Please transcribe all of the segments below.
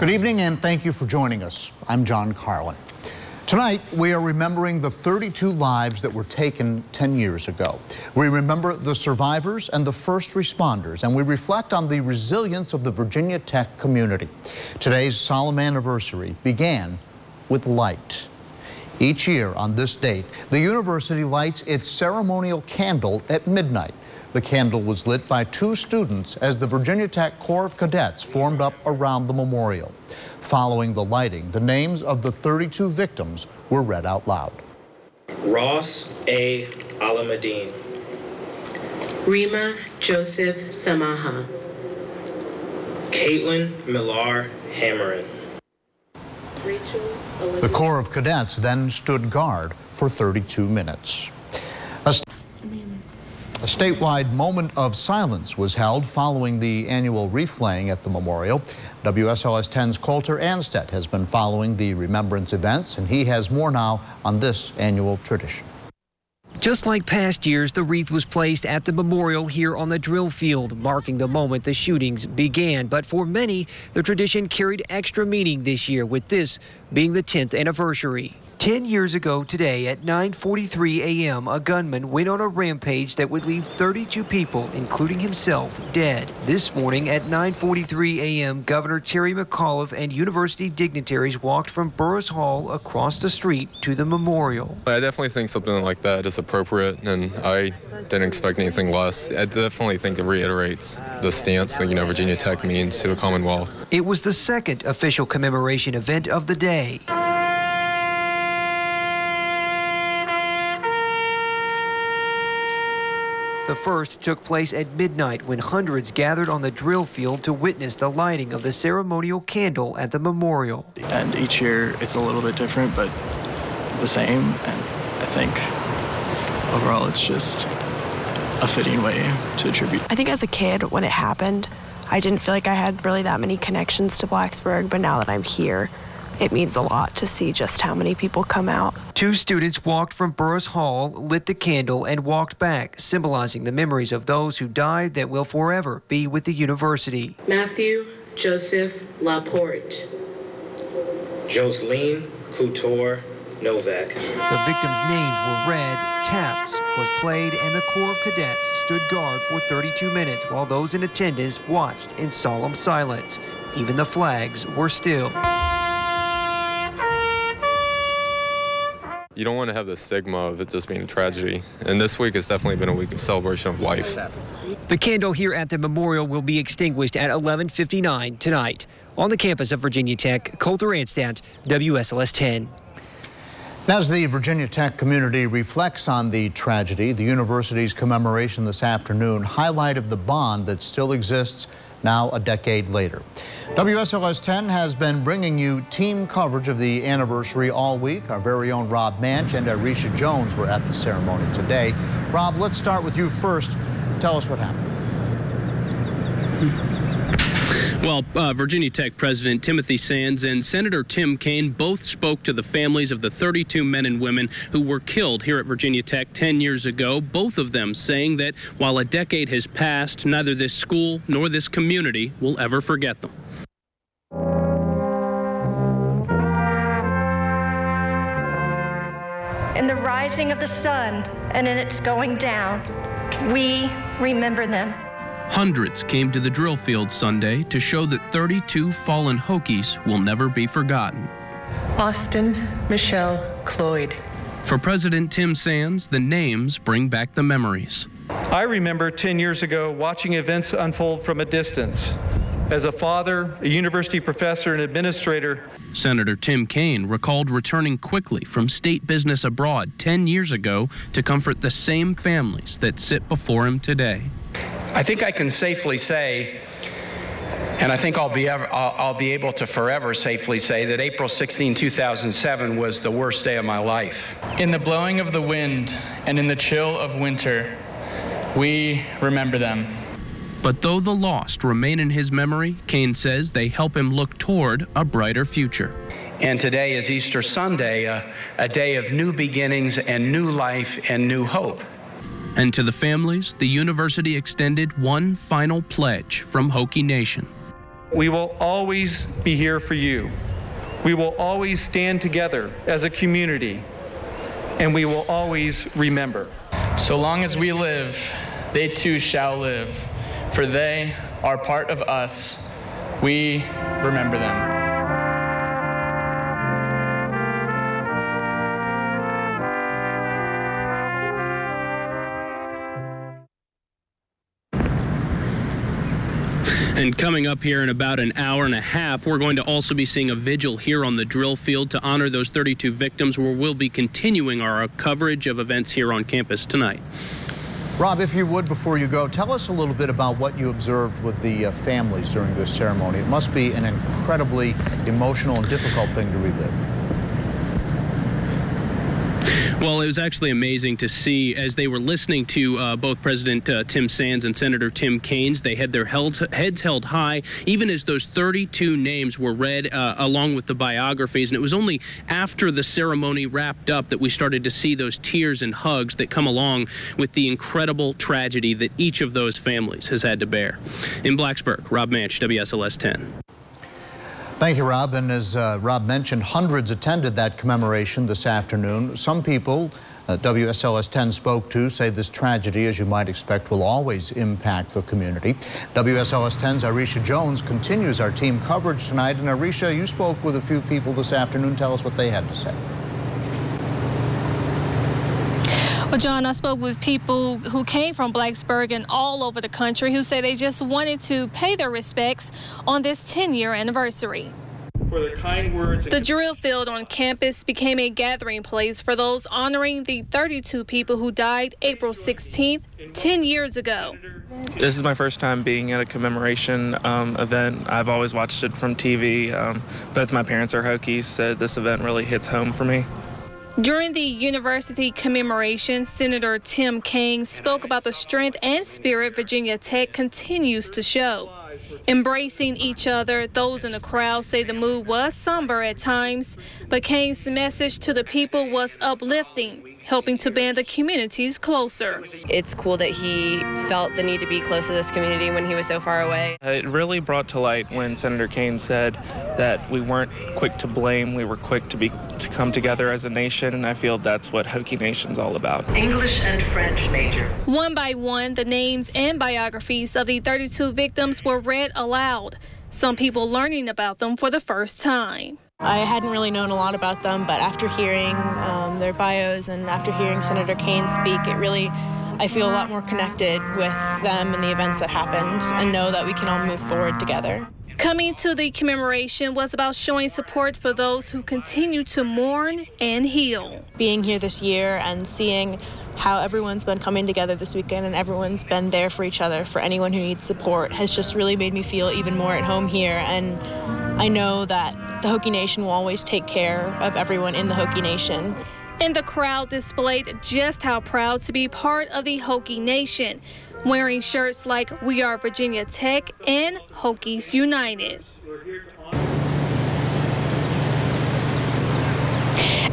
Good evening and thank you for joining us. I'm John Carlin. Tonight, we are remembering the 32 lives that were taken 10 years ago. We remember the survivors and the first responders, and we reflect on the resilience of the Virginia Tech community. Today's solemn anniversary began with light. Each year on this date, the university lights its ceremonial candle at midnight. The candle was lit by 2 students as the Virginia Tech Corps of Cadets formed up around the memorial. Following the lighting, the names of the 32 victims were read out loud. Ross A. Alameddine. Rima Joseph Samaha. Caitlin Millar Hammerin. The Corps of Cadets then stood guard for 32 minutes. A statewide moment of silence was held following the annual wreath laying at the memorial. WSLS 10's Coulter Anstead has been following the remembrance events, and he has more now on this annual tradition. Just like past years, the wreath was placed at the memorial here on the drill field, marking the moment the shootings began. But for many, the tradition carried extra meaning this year, with this being the 10th anniversary. 10 years ago today at 9:43 a.m., a gunman went on a rampage that would leave 32 people, including himself, dead. This morning at 9:43 a.m., Governor Terry McAuliffe and university dignitaries walked from Burris Hall across the street to the memorial. I definitely think something like that is appropriate, and I didn't expect anything less. I definitely think it reiterates the stance that, Virginia Tech means to the Commonwealth. It was the second official commemoration event of the day. The first took place at midnight when hundreds gathered on the drill field to witness the lighting of the ceremonial candle at the memorial. And each year it's a little bit different, but the same. And I think overall it's just a fitting way to tribute. I think as a kid when it happened, I didn't feel like I had really that many connections to Blacksburg, but now that I'm here, it means a lot to see just how many people come out. 2 students walked from Burris Hall, lit the candle, and walked back, symbolizing the memories of those who died that will forever be with the university. Matthew Joseph Laporte. Jocelyn Couture Novak. The victims' names were read, taps was played, and the Corps of Cadets stood guard for 32 minutes while those in attendance watched in solemn silence. Even the flags were still. You don't want to have the stigma of it just being a tragedy, and this week has definitely been a week of celebration of life. The candle here at the memorial will be extinguished at 11:59 tonight. On the campus of Virginia Tech, Coulter Anstead, WSLS 10. As the Virginia Tech community reflects on the tragedy, the university's commemoration this afternoon highlighted the bond that still exists now a decade later. WSLS 10 has been bringing you team coverage of the anniversary all week. Our very own Rob Manch and Arisha Jones were at the ceremony today. Rob, let's start with you first. Tell us what happened. Well, Virginia Tech President Timothy Sands and Senator Tim Kaine both spoke to the families of the 32 men and women who were killed here at Virginia Tech 10 years ago, both of them saying that while a decade has passed, neither this school nor this community will ever forget them. In the rising of the sun and in its going down, we remember them. Hundreds came to the drill field Sunday to show that 32 fallen Hokies will never be forgotten. Austin Michelle Cloyd. For President Tim Sands, the names bring back the memories. I remember 10 years ago watching events unfold from a distance. As a father, a university professor, and administrator. Senator Tim Kaine recalled returning quickly from state business abroad 10 years ago to comfort the same families that sit before him today. I think I can safely say, and I think I'll be able to forever safely say, that April 16, 2007 was the worst day of my life. In the blowing of the wind and in the chill of winter, we remember them. But though the lost remain in his memory, Kaine says they help him look toward a brighter future. And today is Easter Sunday, a day of new beginnings and new life and new hope. And to the families, the university extended one final pledge from Hokie Nation. We will always be here for you. We will always stand together as a community, and we will always remember. So long as we live, they too shall live, for they are part of us. We remember them. And coming up here in about an hour and a half, we're going to also be seeing a vigil here on the drill field to honor those 32 victims, where we'll be continuing our coverage of events here on campus tonight. Rob, if you would, before you go, tell us a little bit about what you observed with the families during this ceremony. It must be an incredibly emotional and difficult thing to relive. Well, it was actually amazing to see as they were listening to both President Tim Sands and Senator Tim Kaine. They had their heads held high, even as those 32 names were read along with the biographies. And it was only after the ceremony wrapped up that we started to see those tears and hugs that come along with the incredible tragedy that each of those families has had to bear. In Blacksburg, Rob Manch, WSLS 10. Thank you, Rob. And as Rob mentioned, hundreds attended that commemoration this afternoon. Some people WSLS 10 spoke to say this tragedy, as you might expect, will always impact the community. WSLS 10's Arisha Jones continues our team coverage tonight. And Arisha, you spoke with a few people this afternoon. Tell us what they had to say. Well, John, I spoke with people who came from Blacksburg and all over the country who say they just wanted to pay their respects on this 10-year anniversary. For the kind words. The drill field on campus became a gathering place for those honoring the 32 people who died April 16th, 10 years ago. This is my first time being at a commemoration event. I've always watched it from TV. Both my parents are Hokies, so this event really hits home for me. During the university commemoration, Senator Tim Kaine spoke about the strength and spirit Virginia Tech continues to show. Embracing each other, those in the crowd say the mood was somber at times, but Kaine's message to the people was uplifting, helping to band the communities closer. It's cool that he felt the need to be close to this community when he was so far away. It really brought to light when Senator Kaine said that we weren't quick to blame, we were quick to come together as a nation, and I feel that's what Hokie Nation's all about. English and French major. One by one, the names and biographies of the 32 victims were read aloud, some people learning about them for the first time. I hadn't really known a lot about them, but after hearing their bios and after hearing Senator Kaine speak, I feel a lot more connected with them and the events that happened and know that we can all move forward together. Coming to the commemoration was about showing support for those who continue to mourn and heal. Being here this year and seeing how everyone's been coming together this weekend and everyone's been there for each other, for anyone who needs support, has just really made me feel even more at home here. And I know that the Hokie Nation will always take care of everyone in the Hokie Nation. And the crowd displayed just how proud to be part of the Hokie Nation, wearing shirts like "We Are Virginia Tech" and "Hokies United."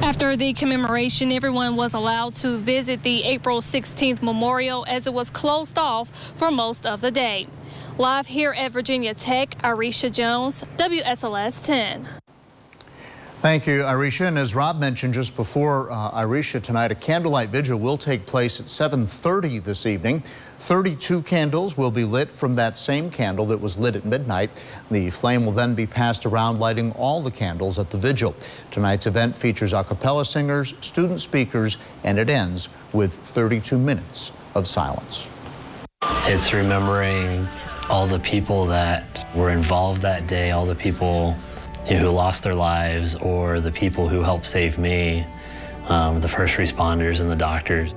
After the commemoration, everyone was allowed to visit the April 16th memorial as it was closed off for most of the day. Live here at Virginia Tech, Arisha Jones, WSLS 10. Thank you, Arisha. And as Rob mentioned just before Arisha, tonight a candlelight vigil will take place at 7:30 this evening. 32 candles will be lit from that same candle that was lit at midnight. The flame will then be passed around, lighting all the candles at the vigil. Tonight's event features a cappella singers, student speakers, and it ends with 32 minutes of silence. It's remembering all the people that were involved that day, all the people who lost their lives, or the people who helped save me, the first responders and the doctors.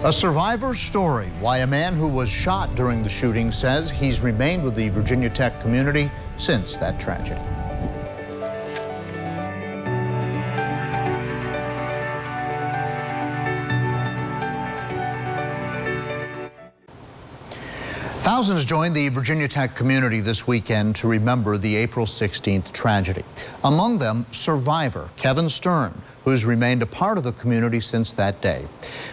A survivor's story, why a man who was shot during the shooting says he's remained with the Virginia Tech community since that tragedy. Thousands joined the Virginia Tech community this weekend to remember the April 16th tragedy. Among them, survivor Kevin Stern, who's remained a part of the community since that day.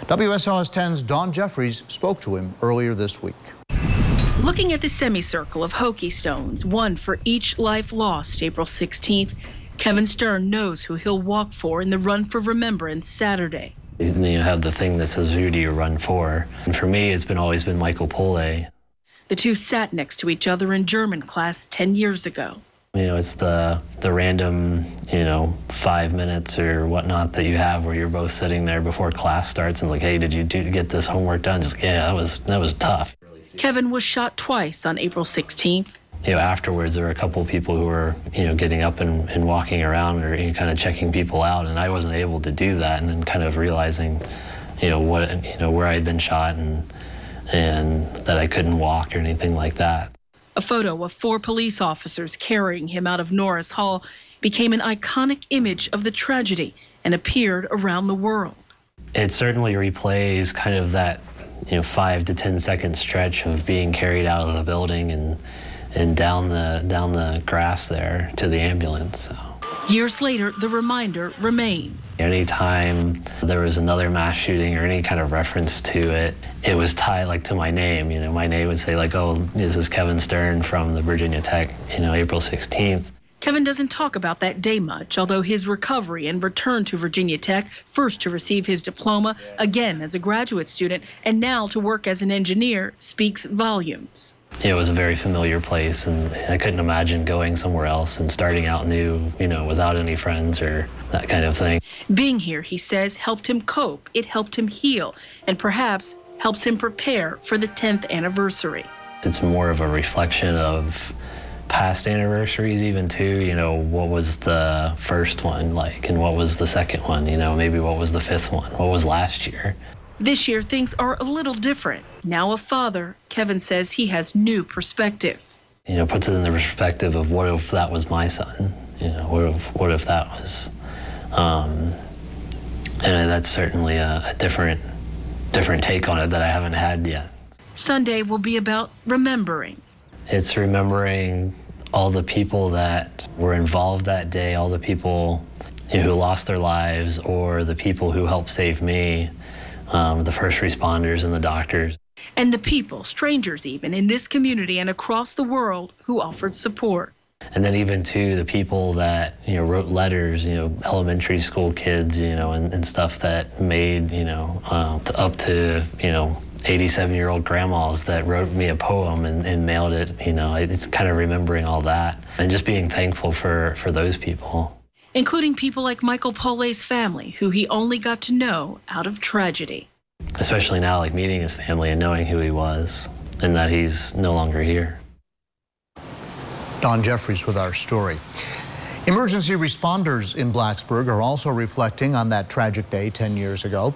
WSLS 10's Dawn Jeffries spoke to him earlier this week. Looking at the semicircle of Hokie stones, one for each life lost April 16th, Kevin Stern knows who he'll walk for in the Run for Remembrance Saturday. You have the thing that says, who do you run for? And for me, it's always been Michael Pole. The two sat next to each other in German class 10 years ago. It's the random, 5 minutes or whatnot that you have where you're both sitting there before class starts and like, hey, did you get this homework done? Just, yeah, that was tough. Kevin was shot twice on April 16th. Afterwards, there were a couple of people who were, getting up and walking around or kind of checking people out, and I wasn't able to do that, and then kind of realizing, where I had been shot and that I couldn't walk or anything like that. A photo of 4 police officers carrying him out of Norris Hall became an iconic image of the tragedy and appeared around the world. It certainly replays kind of that, 5 to 10 second stretch of being carried out of the building and down the grass there to the ambulance. So. Years later, the reminder remained. Anytime there was another mass shooting or any kind of reference to it, it was tied to my name. My name would say oh, this is Kevin Stern from the Virginia Tech, April 16th. Kevin doesn't talk about that day much, although his recovery and return to Virginia Tech, first to receive his diploma, again as a graduate student, and now to work as an engineer, speaks volumes. It was a very familiar place, and I couldn't imagine going somewhere else and starting out new, without any friends or that kind of thing. Being here, he says, helped him cope. It helped him heal, and perhaps helps him prepare for the 10th anniversary. It's more of a reflection of past anniversaries even too, what was the first one like and what was the second one, maybe what was the 5th one, what was last year. This year, things are a little different. Now a father, Kevin says he has new perspective. Puts it in the perspective of what if that was my son? What if that was? And that's certainly a different take on it that I haven't had yet. Sunday will be about remembering. It's remembering all the people that were involved that day, all the people who lost their lives, or the people who helped save me. The first responders and the doctors. And the people, strangers even, in this community and across the world who offered support. And then even to the people that, wrote letters, elementary school kids, and stuff that made, up to, 87-year-old grandmas that wrote me a poem and mailed it, it's kind of remembering all that and just being thankful for those people. Including people like Michael Pole's family, who he only got to know out of tragedy. Especially now, meeting his family and knowing who he was and that he's no longer here. Don Jeffries with our story. Emergency responders in Blacksburg are also reflecting on that tragic day 10 years ago.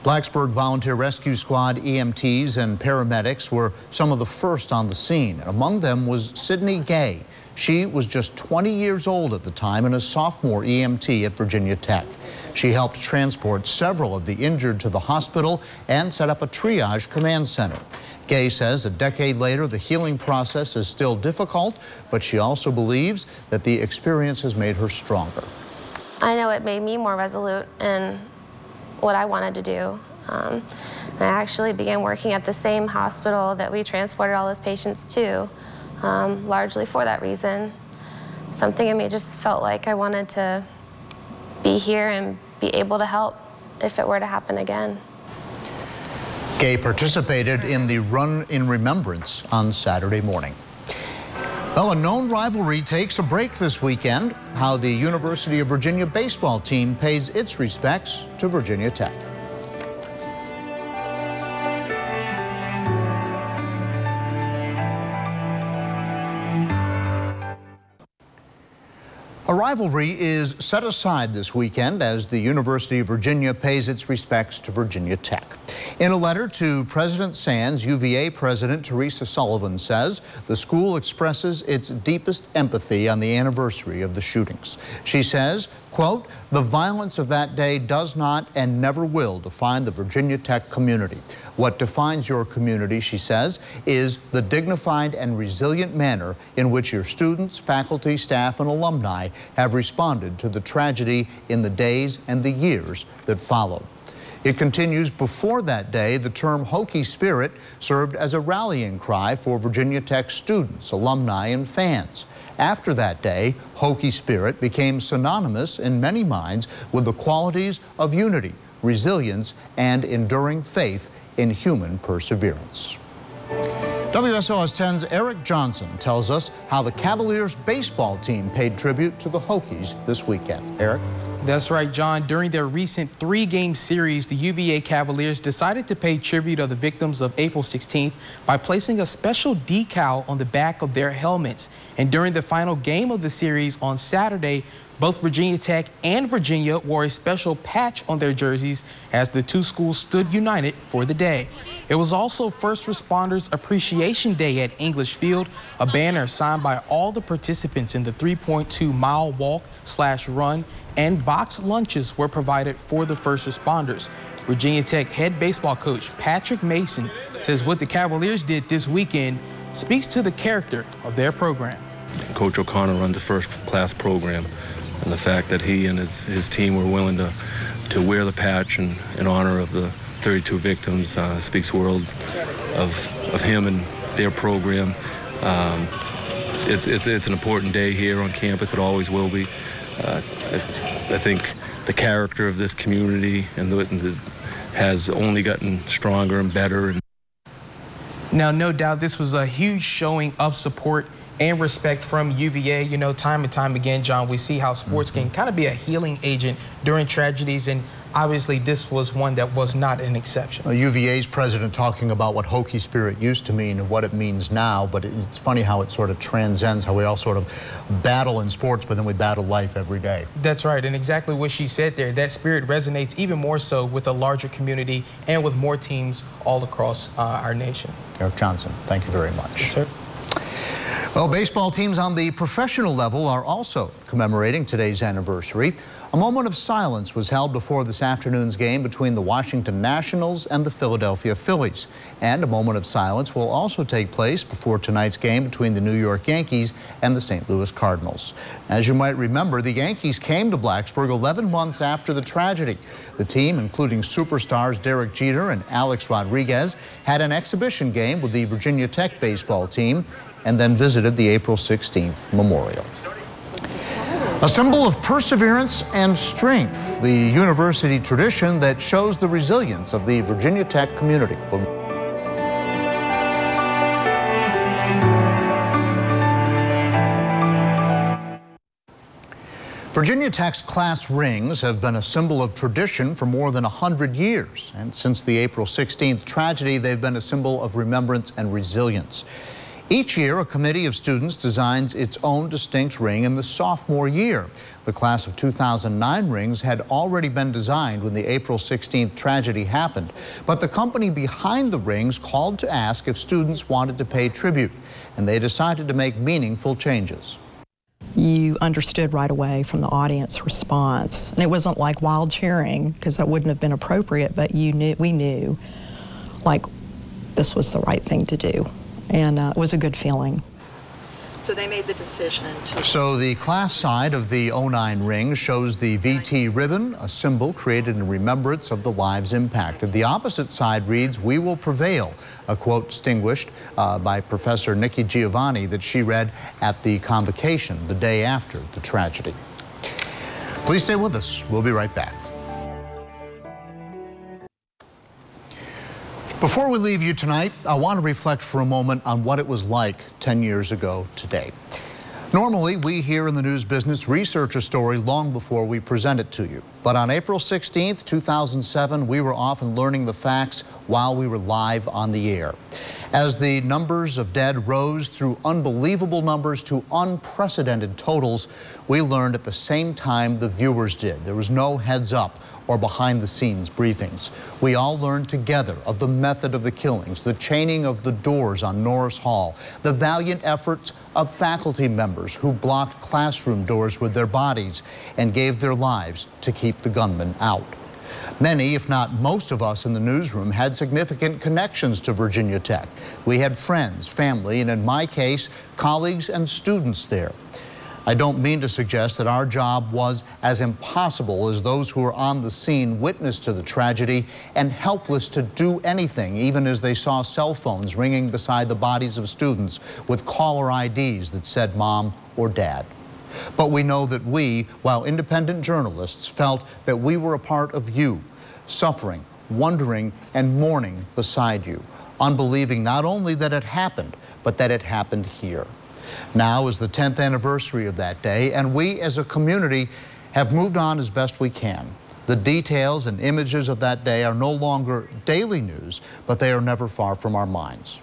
Blacksburg Volunteer Rescue Squad EMTs and paramedics were some of the first on the scene, and among them was Sydney Gay. She was just 20 years old at the time and a sophomore EMT at Virginia Tech. She helped transport several of the injured to the hospital and set up a triage command center. Gay says a decade later, the healing process is still difficult, but she also believes that the experience has made her stronger. I know it made me more resolute in what I wanted to do. I actually began working at the same hospital that we transported all those patients to. Largely for that reason. Something in me just felt like I wanted to be here and be able to help if it were to happen again. Gay participated in the Run in Remembrance on Saturday morning. Well, a known rivalry takes a break this weekend. How the University of Virginia baseball team pays its respects to Virginia Tech. A rivalry is set aside this weekend as the University of Virginia pays its respects to Virginia Tech. In a letter to President Sands, UVA President Teresa Sullivan says the school expresses its deepest empathy on the anniversary of the shootings. She says, quote, "The violence of that day does not and never will define the Virginia Tech community. What defines your community," she says, "is the dignified and resilient manner in which your students, faculty, staff, and alumni have responded to the tragedy in the days and the years that followed." It continues before that day. The term Hokie Spirit served as a rallying cry for Virginia Tech students, alumni, and fans. After that day, Hokie Spirit became synonymous in many minds with the qualities of unity, resilience, and enduring faith in human perseverance. WSOS 10's Eric Johnson tells us how the Cavaliers baseball team paid tribute to the Hokies this weekend. Eric? That's right, John. During their recent 3-game series, the UVA Cavaliers decided to pay tribute to the victims of April 16th by placing a special decal on the back of their helmets. And during the final game of the series on Saturday, both Virginia Tech and Virginia wore a special patch on their jerseys as the two schools stood united for the day. It was also First Responders Appreciation Day at English Field. A banner signed by all the participants in the 3.2-mile walk/run and boxed lunches were provided for the first responders. Virginia Tech head baseball coach Patrick Mason says what the Cavaliers did this weekend speaks to the character of their program. Coach O'Connor runs a first-class program, and the fact that he and his team were willing to wear the patch in honor of the 32 victims speaks worlds of him and their program. It's an important day here on campus. It always will be. I think the character of this community has only gotten stronger and better. Now, no doubt this was a huge showing of support and respect from UVA. You know, time and time again, John, we see how sports can kind of be a healing agent during tragedies, and obviously this was one that was not an exception. UVA's president talking about what Hokie Spirit used to mean and what it means now, but it's funny how it sort of transcends how we all sort of battle in sports, but then we battle life every day. That's right, and exactly what she said there, that spirit resonates even more so with a larger community and with more teams all across our nation. Eric Johnson, thank you very much. Yes, sir. Well, baseball teams on the professional level are also commemorating today's anniversary. A moment of silence was held before this afternoon's game between the Washington Nationals and the Philadelphia Phillies. And a moment of silence will also take place before tonight's game between the New York Yankees and the St. Louis Cardinals. As you might remember, the Yankees came to Blacksburg 11 months after the tragedy. The team, including superstars Derek Jeter and Alex Rodriguez, had an exhibition game with the Virginia Tech baseball team and then visited the April 16th memorial. A symbol of perseverance and strength, the university tradition that shows the resilience of the Virginia Tech community. Virginia Tech's class rings have been a symbol of tradition for more than 100 years. And since the April 16th tragedy, they've been a symbol of remembrance and resilience. Each year, a committee of students designs its own distinct ring in the sophomore year. The class of 2009 rings had already been designed when the April 16th tragedy happened. But the company behind the rings called to ask if students wanted to pay tribute, and they decided to make meaningful changes. You understood right away from the audience response. And it wasn't like wild cheering, because that wouldn't have been appropriate, but we knew like this was the right thing to do. And it was a good feeling. So they made the decision to... So the class side of the 09 ring shows the VT ribbon, a symbol created in remembrance of the lives impacted. The opposite side reads, "We will prevail," a quote distinguished by Professor Nikki Giovanni that she read at the convocation the day after the tragedy. Please stay with us. We'll be right back. Before we leave you tonight, I want to reflect for a moment on what it was like 10 years ago today. Normally, we here in the news business research a story long before we present it to you. But on April 16th, 2007, we were often learning the facts while we were live on the air. As the numbers of dead rose through unbelievable numbers to unprecedented totals, we learned at the same time the viewers did. There was no heads up or behind-the-scenes briefings. We all learned together of the method of the killings, the chaining of the doors on Norris Hall, the valiant efforts of faculty members who blocked classroom doors with their bodies and gave their lives to keep the gunmen out. Many, if not most of us in the newsroom, had significant connections to Virginia Tech. We had friends, family, and in my case, colleagues and students there. I don't mean to suggest that our job was as impossible as those who were on the scene, witness to the tragedy, and helpless to do anything, even as they saw cell phones ringing beside the bodies of students with caller IDs that said mom or dad. But we know that we, while independent journalists, felt that we were a part of you, suffering, wondering, and mourning beside you, unbelieving not only that it happened, but that it happened here. Now is the 10th anniversary of that day, and we as a community have moved on as best we can. The details and images of that day are no longer daily news, but they are never far from our minds.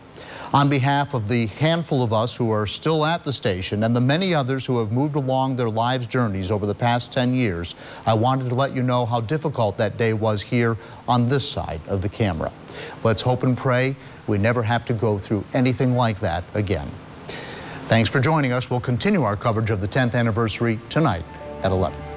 On behalf of the handful of us who are still at the station and the many others who have moved along their lives' journeys over the past 10 years, I wanted to let you know how difficult that day was here on this side of the camera. Let's hope and pray we never have to go through anything like that again. Thanks for joining us. We'll continue our coverage of the 10th anniversary tonight at 11.